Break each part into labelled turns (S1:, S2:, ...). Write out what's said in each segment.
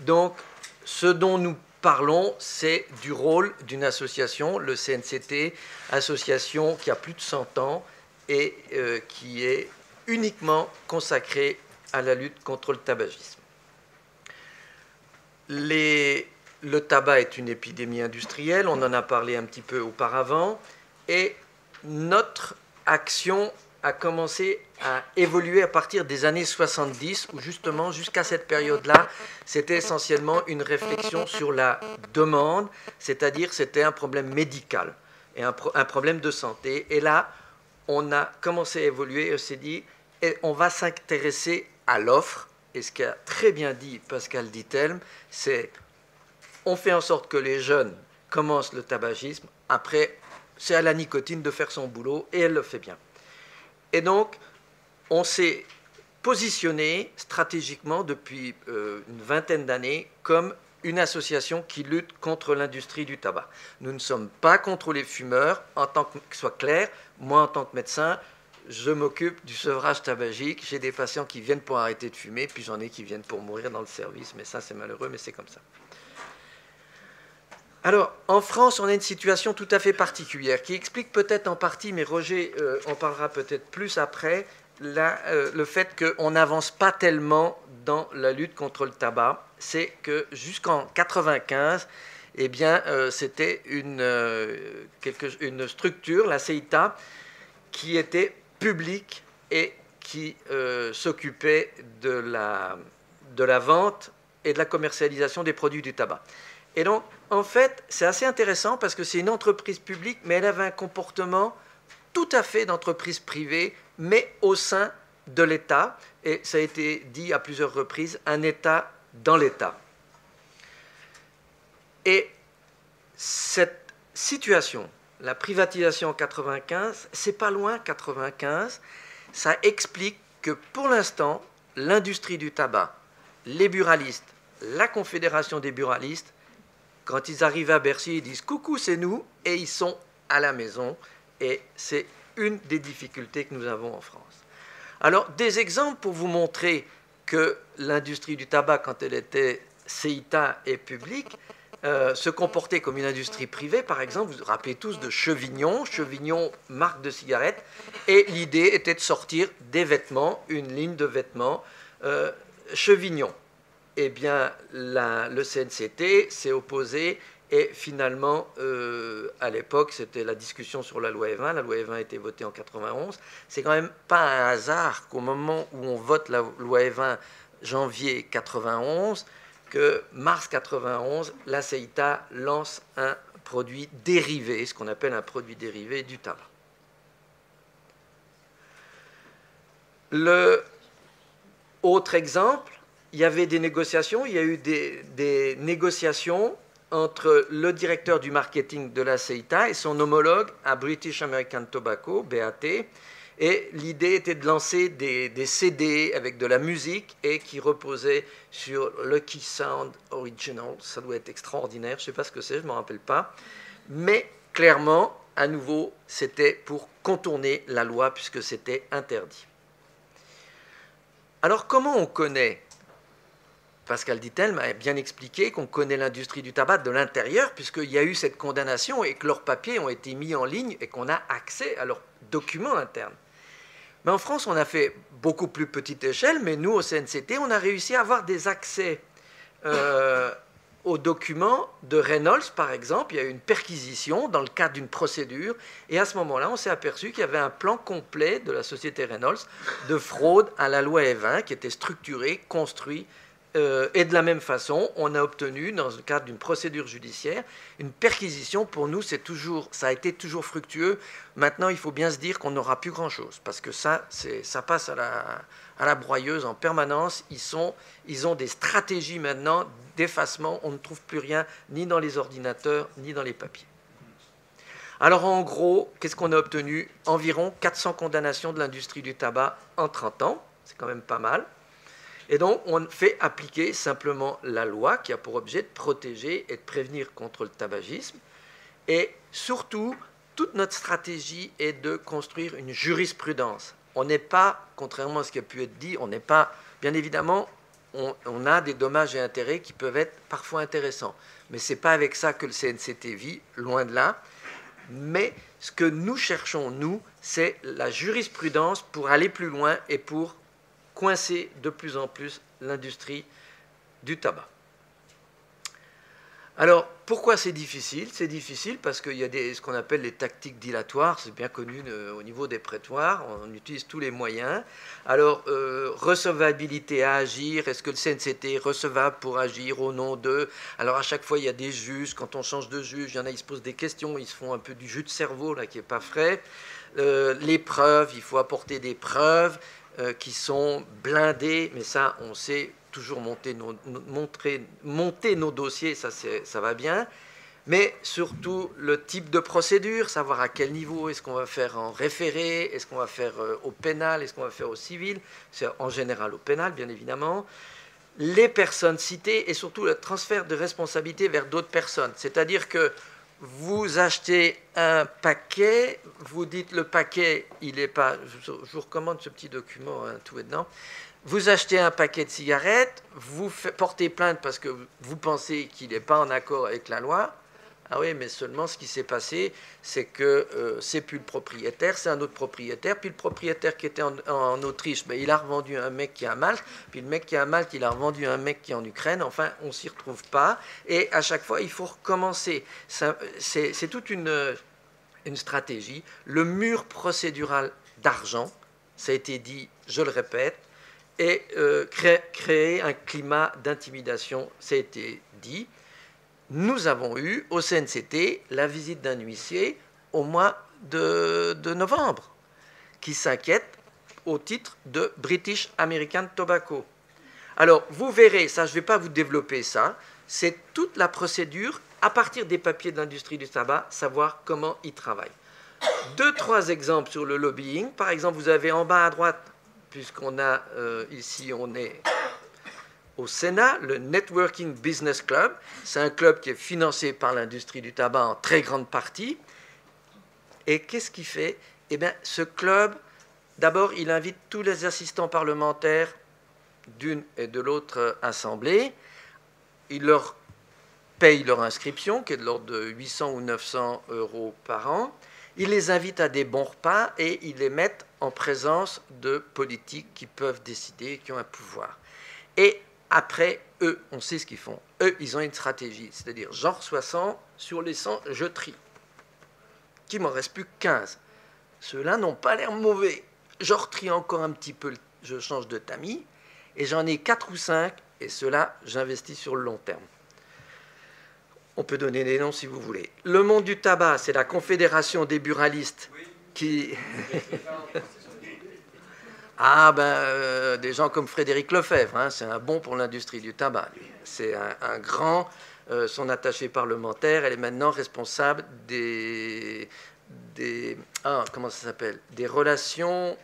S1: Donc, ce dont nous parlons, c'est du rôle d'une association, le CNCT, association qui a plus de 100 ans et qui est uniquement consacrée à la lutte contre le tabagisme. Le tabac est une épidémie industrielle, on en a parlé un petit peu auparavant, et notre action a commencé à évoluer à partir des années 70, où justement, jusqu'à cette période-là, c'était essentiellement une réflexion sur la demande, c'est-à-dire c'était un problème médical et un problème de santé. Et là, on a commencé à évoluer et on s'est dit, on va s'intéresser à l'offre. Et ce qu'a très bien dit Pascal Dittelme, c'est on fait en sorte que les jeunes commencent le tabagisme, après, c'est à la nicotine de faire son boulot, et elle le fait bien. Et donc, on s'est positionné stratégiquement depuis une vingtaine d'années comme une association qui lutte contre l'industrie du tabac. Nous ne sommes pas contre les fumeurs, en tant que ce soit clair. Moi, en tant que médecin, je m'occupe du sevrage tabagique. J'ai des patients qui viennent pour arrêter de fumer, puis j'en ai qui viennent pour mourir dans le service. Mais ça, c'est malheureux, mais c'est comme ça. Alors, en France, on a une situation tout à fait particulière qui explique peut-être en partie, mais Roger en parlera peut-être plus après, le fait qu'on n'avance pas tellement dans la lutte contre le tabac. C'est que jusqu'en 1995, eh bien, c'était une structure, la CEITA, qui était publique et qui s'occupait de la vente et de la commercialisation des produits du tabac. Et donc, en fait, c'est assez intéressant parce que c'est une entreprise publique, mais elle avait un comportement tout à fait d'entreprise privée, mais au sein de l'État. Et ça a été dit à plusieurs reprises, un État dans l'État. Et cette situation, la privatisation en 1995, c'est pas loin, 1995, ça explique que pour l'instant, l'industrie du tabac, les buralistes, la Confédération des buralistes, quand ils arrivent à Bercy, ils disent « Coucou, c'est nous » et ils sont à la maison. Et c'est une des difficultés que nous avons en France. Alors, des exemples pour vous montrer que l'industrie du tabac, quand elle était CEITA et publique, se comportait comme une industrie privée. Par exemple, vous vous rappelez tous de Chevignon, marque de cigarettes, et l'idée était de sortir des vêtements, une ligne de vêtements Chevignon. Eh bien, le CNCT s'est opposé et finalement, à l'époque, c'était la discussion sur la loi Evin. La loi Evin a été votée en 1991. C'est quand même pas un hasard qu'au moment où on vote la loi Evin, janvier 1991, que mars 1991, la CEITA lance un produit dérivé, ce qu'on appelle un produit dérivé du tabac. Autre exemple, il y avait des négociations, il y a eu des négociations entre le directeur du marketing de la CEITA et son homologue à British American Tobacco, BAT, et l'idée était de lancer des CD avec de la musique et qui reposaient sur Lucky Sound Original. Ça doit être extraordinaire, je ne sais pas ce que c'est, je ne m'en rappelle pas, mais clairement, à nouveau, c'était pour contourner la loi puisque c'était interdit. Alors comment on connaît? Pascal Dittelme a bien expliqué qu'on connaît l'industrie du tabac de l'intérieur, puisqu'il y a eu cette condamnation et que leurs papiers ont été mis en ligne et qu'on a accès à leurs documents internes. Mais en France, on a fait beaucoup plus petite échelle, mais nous, au CNCT, on a réussi à avoir des accès aux documents de Reynolds, par exemple. Il y a eu une perquisition dans le cadre d'une procédure, et à ce moment-là, on s'est aperçu qu'il y avait un plan complet de la société Reynolds de fraude à la loi Evin qui était structuré, construit. Et de la même façon, on a obtenu, dans le cadre d'une procédure judiciaire, une perquisition. Pour nous, ça a été toujours fructueux. Maintenant, il faut bien se dire qu'on n'aura plus grand-chose, parce que ça passe à la broyeuse en permanence. Ils ont des stratégies maintenant d'effacement. On ne trouve plus rien, ni dans les ordinateurs, ni dans les papiers. Alors en gros, qu'est-ce qu'on a obtenu? Environ 400 condamnations de l'industrie du tabac en 30 ans, c'est quand même pas mal. Et donc on fait appliquer simplement la loi qui a pour objet de protéger et de prévenir contre le tabagisme. Et surtout, toute notre stratégie est de construire une jurisprudence. On n'est pas, contrairement à ce qui a pu être dit, on n'est pas, bien évidemment, on a des dommages et intérêts qui peuvent être parfois intéressants. Mais ce n'est pas avec ça que le CNCT vit, loin de là. Mais ce que nous cherchons, nous, c'est la jurisprudence pour aller plus loin et pour coincer de plus en plus l'industrie du tabac. Alors, pourquoi c'est difficile? C'est difficile parce qu'il y a ce qu'on appelle les tactiques dilatoires, c'est bien connu au niveau des prétoires, on utilise tous les moyens. Alors, recevabilité à agir, est-ce que le CNCT est recevable pour agir au nom d'eux? Alors, à chaque fois, il y a des juges, quand on change de juge, il y en a, ils se posent des questions, ils se font un peu du jus de cerveau, là, qui n'est pas frais. Les preuves, il faut apporter des preuves qui sont blindées, mais ça, on sait toujours monter nos dossiers, ça va bien, mais surtout le type de procédure, savoir à quel niveau, est-ce qu'on va faire en référé, est-ce qu'on va faire au pénal, est-ce qu'on va faire au civil, c'est en général au pénal bien évidemment, les personnes citées et surtout le transfert de responsabilité vers d'autres personnes, c'est-à-dire que vous achetez un paquet, vous dites le paquet, il n'est pas, je vous recommande ce petit document, hein, tout est dedans. Vous achetez un paquet de cigarettes, vous portez plainte parce que vous pensez qu'il n'est pas en accord avec la loi. Ah oui, mais seulement ce qui s'est passé, c'est que c'est plus le propriétaire, c'est un autre propriétaire. Puis le propriétaire qui était en Autriche, ben, il a revendu à un mec qui est à Malte. Puis le mec qui est à Malte, il a revendu à un mec qui est en Ukraine. Enfin, on ne s'y retrouve pas. Et à chaque fois, il faut recommencer. C'est toute une stratégie. Le mur procédural d'argent, ça a été dit, je le répète, et créer un climat d'intimidation, ça a été dit. Nous avons eu au CNCT la visite d'un huissier au mois de novembre, qui s'inquiète au titre de British American Tobacco. Alors, vous verrez, ça, je ne vais pas vous développer ça, c'est toute la procédure, à partir des papiers de l'industrie du tabac, savoir comment ils travaillent. 2-3 exemples sur le lobbying. Par exemple, vous avez en bas à droite, puisqu'on a ici, on est au Sénat, le Networking Business Club. C'est un club qui est financé par l'industrie du tabac en très grande partie. Et qu'est-ce qu'il fait? Eh bien, ce club, d'abord, il invite tous les assistants parlementaires d'une et de l'autre assemblée. Il leur paye leur inscription, qui est de l'ordre de 800 ou 900 euros par an. Il les invite à des bons repas et ils les mettent en présence de politiques qui peuvent décider, qui ont un pouvoir. Et après, eux, on sait ce qu'ils font. Eux, ils ont une stratégie, c'est-à-dire j'en reçois 100, sur les 100, je trie. Qu'il m'en reste plus que 15. Ceux-là n'ont pas l'air mauvais. Je retrie encore un petit peu, je change de tamis, et j'en ai 4 ou 5, et ceux-là, j'investis sur le long terme. On peut donner des noms si vous voulez. Le monde du tabac, c'est la Confédération des buralistes qui... Ah ben, des gens comme Frédéric Lefebvre, hein, c'est un bon pour l'industrie du tabac. C'est un grand, son attaché parlementaire, elle est maintenant responsable comment ça s'appelle? Des relations...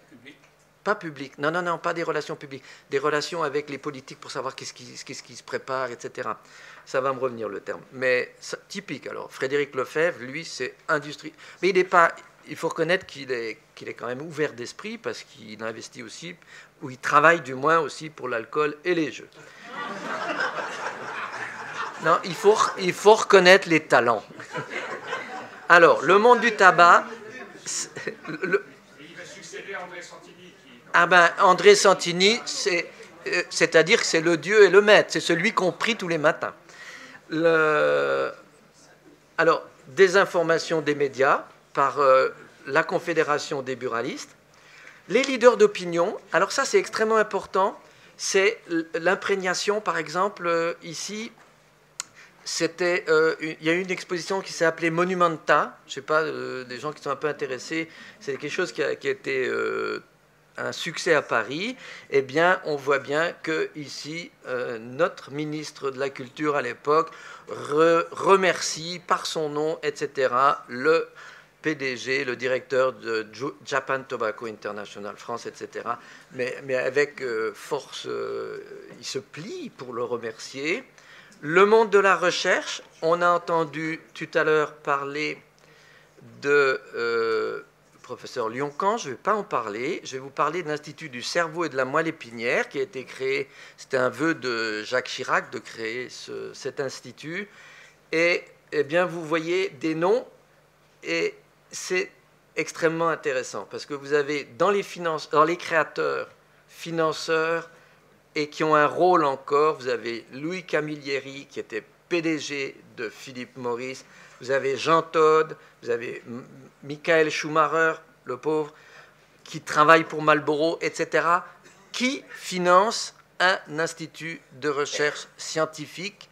S1: Pas publiques, non, pas des relations publiques, des relations avec les politiques pour savoir qu'est-ce qui se prépare, etc. Ça va me revenir le terme. Mais typique, alors, Frédéric Lefebvre, lui, c'est industrie. Mais il n'est pas... Il faut reconnaître qu'il est quand même ouvert d'esprit parce qu'il investit aussi, ou il travaille du moins aussi pour l'alcool et les jeux. Non, il faut reconnaître les talents. Alors, le monde du tabac... Il va succéder à André Santini. Ah ben, André Santini, c'est-à-dire que c'est le dieu et le maître, c'est celui qu'on prie tous les matins. Alors, désinformation des médias par la Confédération des buralistes. Les leaders d'opinion, alors ça c'est extrêmement important, c'est l'imprégnation, par exemple, ici, il y a eu une exposition qui s'est appelée Monumenta, je ne sais pas, des gens qui sont un peu intéressés, c'est quelque chose qui a été un succès à Paris. Eh bien, on voit bien que ici, notre ministre de la Culture à l'époque remercie par son nom, etc., PDG, le directeur de Japan Tobacco International France, etc. Mais avec force, il se plie pour le remercier. Le monde de la recherche, on a entendu tout à l'heure parler de professeur Lyon-Camp, je ne vais pas en parler, je vais vous parler de l'Institut du cerveau et de la moelle épinière qui a été créé, c'était un vœu de Jacques Chirac de créer cet institut, et eh bien vous voyez des noms, et c'est extrêmement intéressant, parce que vous avez dans les créateurs, financeurs, et qui ont un rôle encore, vous avez Louis Camilleri qui était PDG de Philip Morris, vous avez Jean Todt, vous avez Michael Schumacher, le pauvre, qui travaille pour Marlboro, etc., qui finance un institut de recherche scientifique,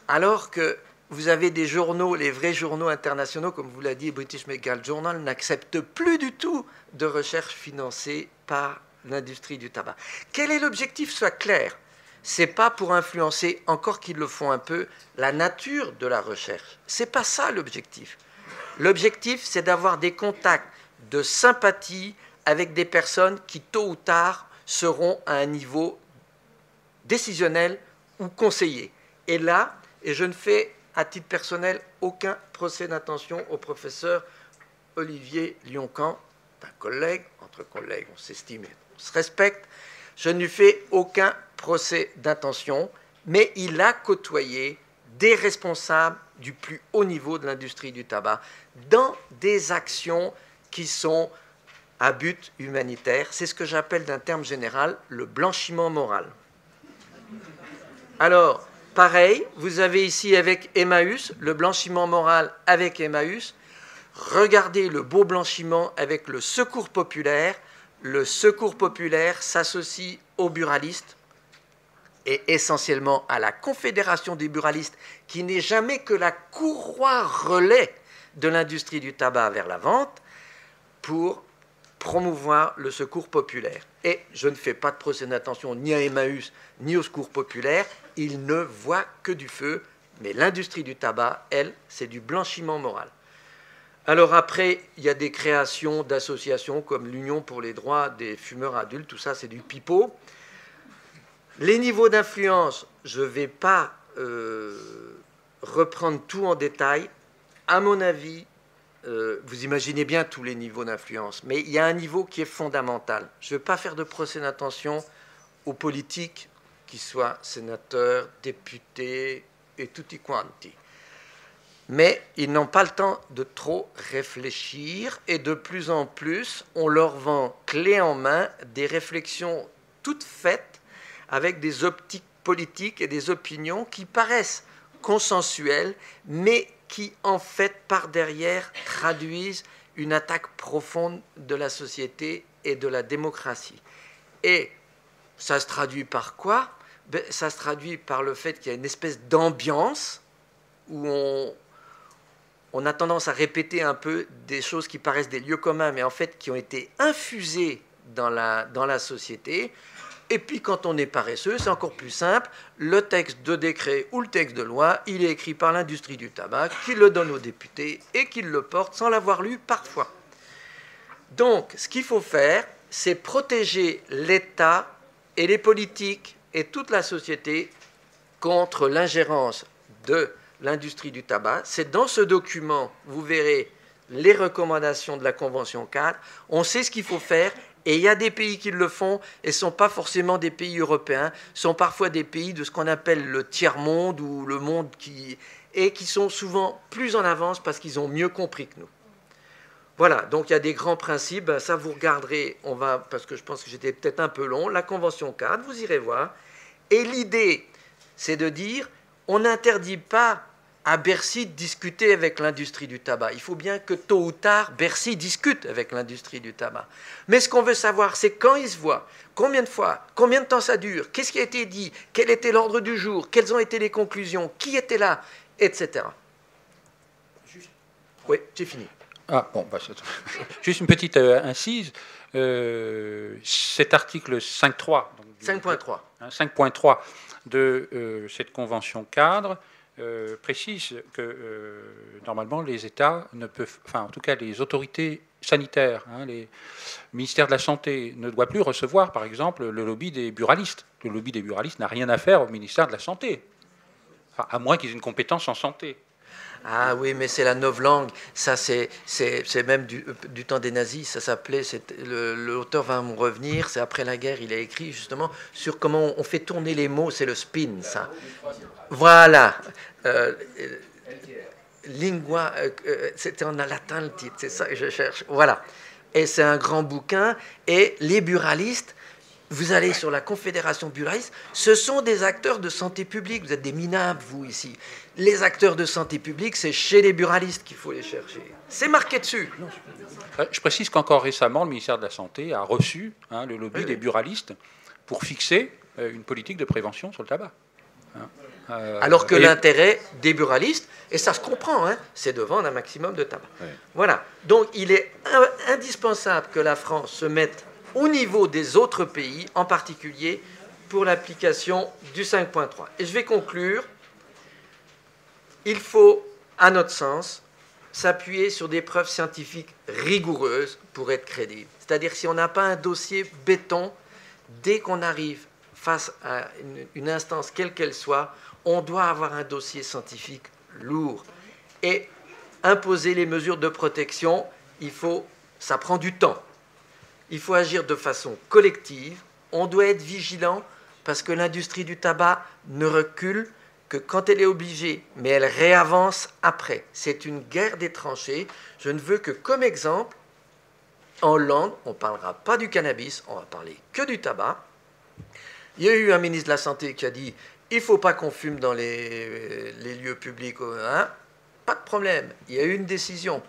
S1: alors que vous avez des journaux, les vrais journaux internationaux, comme vous l'a dit, British Medical Journal, n'acceptent plus du tout de recherche financée par l'industrie du tabac. Quel est l'objectif? Soit clair. C'est pas pour influencer, encore qu'ils le font un peu, la nature de la recherche. C'est pas ça l'objectif. L'objectif, c'est d'avoir des contacts de sympathie avec des personnes qui, tôt ou tard, seront à un niveau décisionnel ou conseillé. Et là, et je ne fais à titre personnel aucun procès d'intention au professeur Olivier Lyon-Camp, un collègue, entre collègues, on s'estime et on se respecte, je ne lui fais aucun procès d'intention, mais il a côtoyé des responsables du plus haut niveau de l'industrie du tabac dans des actions qui sont à but humanitaire. C'est ce que j'appelle d'un terme général le blanchiment moral. Alors, pareil, vous avez ici avec Emmaüs, le blanchiment moral avec Emmaüs. Regardez le beau blanchiment avec le Secours populaire. Le Secours populaire s'associe aux buralistes et essentiellement à la Confédération des buralistes, qui n'est jamais que la courroie relais de l'industrie du tabac vers la vente, pour promouvoir le Secours populaire. Et je ne fais pas de procès d'intention ni à Emmaüs ni au Secours populaire, ils ne voient que du feu, mais l'industrie du tabac, elle, c'est du blanchiment moral. Alors après, il y a des créations d'associations comme l'Union pour les droits des fumeurs adultes, tout ça c'est du pipeau. Les niveaux d'influence, je ne vais pas reprendre tout en détail. À mon avis, vous imaginez bien tous les niveaux d'influence, mais il y a un niveau qui est fondamental. Je ne vais pas faire de procès d'intention aux politiques, qu'ils soient sénateurs, députés et tutti quanti. Mais ils n'ont pas le temps de trop réfléchir et de plus en plus, on leur vend clé en main des réflexions toutes faites avec des optiques politiques et des opinions qui paraissent consensuelles, mais qui, en fait, par derrière, traduisent une attaque profonde de la société et de la démocratie. Et ça se traduit par quoi? Ça se traduit par le fait qu'il y a une espèce d'ambiance où on a tendance à répéter un peu des choses qui paraissent des lieux communs, mais en fait qui ont été infusées dans la société. Et puis quand on est paresseux, c'est encore plus simple, le texte de décret ou le texte de loi, il est écrit par l'industrie du tabac, qui le donne aux députés et qui le porte sans l'avoir lu parfois. Donc ce qu'il faut faire, c'est protéger l'État et les politiques et toute la société contre l'ingérence de l'industrie du tabac. C'est dans ce document, vous verrez les recommandations de la Convention cadre. On sait ce qu'il faut faire. Et il y a des pays qui le font, et ce ne sont pas forcément des pays européens, ce sont parfois des pays de ce qu'on appelle le tiers-monde, ou le monde qui sont souvent plus en avance parce qu'ils ont mieux compris que nous. Voilà, donc il y a des grands principes, ça vous regarderez, parce que je pense que j'étais peut-être un peu long, la Convention cadre, vous irez voir. Et l'idée, c'est de dire, on n'interdit pas à Bercy de discuter avec l'industrie du tabac. Il faut bien que tôt ou tard, Bercy discute avec l'industrie du tabac. Mais ce qu'on veut savoir, c'est quand ils se voient, combien de fois, combien de temps ça dure, qu'est-ce qui a été dit, quel était l'ordre du jour, quelles ont été les conclusions, qui était là, etc. Oui, j'ai fini.
S2: Ah, bon, juste une petite incise. Cet article 5.3
S1: 5.3
S2: 5.3 de cette convention cadre précise que normalement les États ne peuvent, enfin en tout cas les autorités sanitaires, les ministères de la Santé ne doivent plus recevoir par exemple le lobby des buralistes. Le lobby des buralistes n'a rien à faire au ministère de la Santé, enfin, à moins qu'ils aient une compétence en santé.
S1: Ah oui, mais c'est la novlangue. Ça, c'est même du temps des nazis. Ça s'appelait. L'auteur va me revenir. C'est après la guerre. Il a écrit justement sur comment on fait tourner les mots. C'est le spin, ça. Voilà. Lingua. C'était en latin le titre. C'est ça que je cherche. Voilà. Et c'est un grand bouquin. Et les buralistes. Vous allez sur la Confédération buraliste, ce sont des acteurs de santé publique. Vous êtes des minables, vous, ici. Les acteurs de santé publique, c'est chez les buralistes qu'il faut les chercher. C'est marqué dessus.
S2: Je précise qu'encore récemment, le ministère de la Santé a reçu le lobby des buralistes pour fixer une politique de prévention sur le tabac.
S1: Alors que l'intérêt des buralistes, et ça se comprend, c'est de vendre un maximum de tabac. Oui. Voilà. Donc, il est indispensable que la France se mette au niveau des autres pays, en particulier pour l'application du 5.3. Et je vais conclure. Il faut, à notre sens, s'appuyer sur des preuves scientifiques rigoureuses pour être crédible. C'est-à-dire si on n'a pas un dossier béton, dès qu'on arrive face à une instance quelle qu'elle soit, on doit avoir un dossier scientifique lourd. Et imposer les mesures de protection, ça prend du temps. Il faut agir de façon collective. On doit être vigilant parce que l'industrie du tabac ne recule que quand elle est obligée, mais elle réavance après. C'est une guerre des tranchées. Je ne veux que, comme exemple, en Hollande, on ne parlera pas du cannabis, on va parler que du tabac. Il y a eu un ministre de la Santé qui a dit « il ne faut pas qu'on fume dans les lieux publics. » Pas de problème, il y a eu une décision.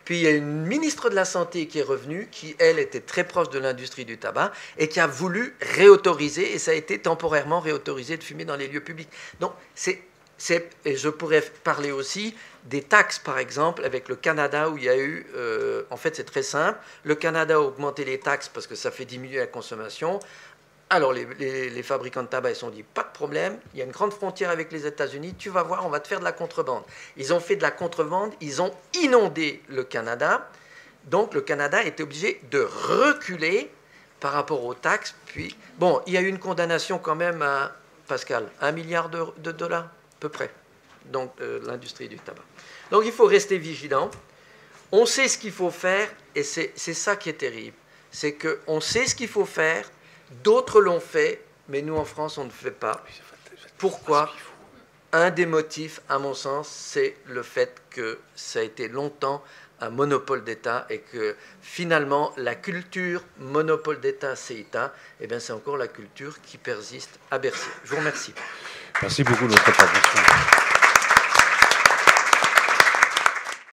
S1: Puis il y a une ministre de la Santé qui est revenue, qui, elle, était très proche de l'industrie du tabac et qui a voulu réautoriser, et ça a été temporairement réautorisé de fumer dans les lieux publics. Donc, et je pourrais parler aussi des taxes, par exemple, avec le Canada, où il y a eu... en fait, c'est très simple. Le Canada a augmenté les taxes parce que ça fait diminuer la consommation. Alors, les fabricants de tabac, ils se sont dit, pas de problème, il y a une grande frontière avec les États-Unis, tu vas voir, on va te faire de la contrebande. Ils ont fait de la contrebande, ils ont inondé le Canada, donc le Canada était obligé de reculer par rapport aux taxes. Puis, bon, il y a eu une condamnation quand même à, Pascal, 1 milliard de dollars, à peu près, donc l'industrie du tabac. Donc, il faut rester vigilant. On sait ce qu'il faut faire, et c'est ça qui est terrible. C'est qu'on sait ce qu'il faut faire. D'autres l'ont fait, mais nous en France, on ne fait pas. Pourquoi ? Un des motifs, à mon sens, c'est le fait que ça a été longtemps un monopole d'État et que finalement, la culture monopole d'État, CETA, eh bien, c'est encore la culture qui persiste à Bercy. Je vous remercie.
S3: Merci beaucoup de votre intervention.